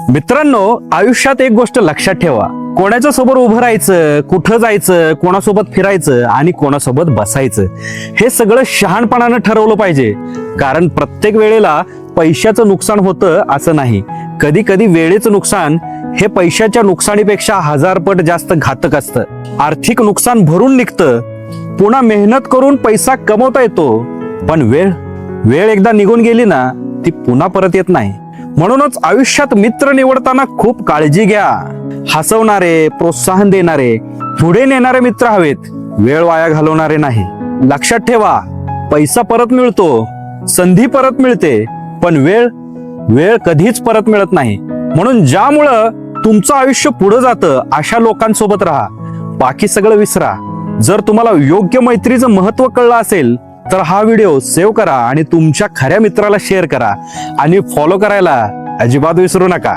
मित्रांनो, आयुष्यात एक गोष्ट लक्षात ठेवा, कोणाच्या सोबत उभं राहायचं, कुठं जायचं, कोणासोबत फिरायचं आणि कोणासोबत बसायचं हे सगळं शहाणपणानं ठरवलं पाहिजे. कारण प्रत्येक वेळेला पैशाचं नुकसान होतं असं नाही. कधी कधी वेळेचं नुकसान हे पैशाच्या नुकसानीपेक्षा 1000 पट जास्त घातक असतं. आर्थिक नुकसान भरून निघतं, पुन्हा मेहनत करून पैसा कमवता येतो, पण वेळ एकदा निघून गेली ना ती पुन्हा परत येत नाही. म्हणूनच आयुष्यात मित्र निवडताना खूप काळजी घ्या. हसवणारे, प्रोत्साहन देणारे, पुढे नेणारे मित्र हवेत, वेळ वाया घालवणारे नाही. लक्षात ठेवा, पैसा परत मिळतो, संधी परत मिळते, पण वेळ कधीच परत मिळत नाही. म्हणून ज्यामुळं तुमचं आयुष्य पुढे जातं अशा लोकांसोबत राहा, बाकी सगळं विसरा. जर तुम्हाला योग्य मैत्रीचं महत्व कळलं असेल तर हा व्हिडिओ सेव्ह करा आणि तुमच्या खऱ्या मित्राला शेअर करा आणि फॉलो करायला अजिबात विसरू नका.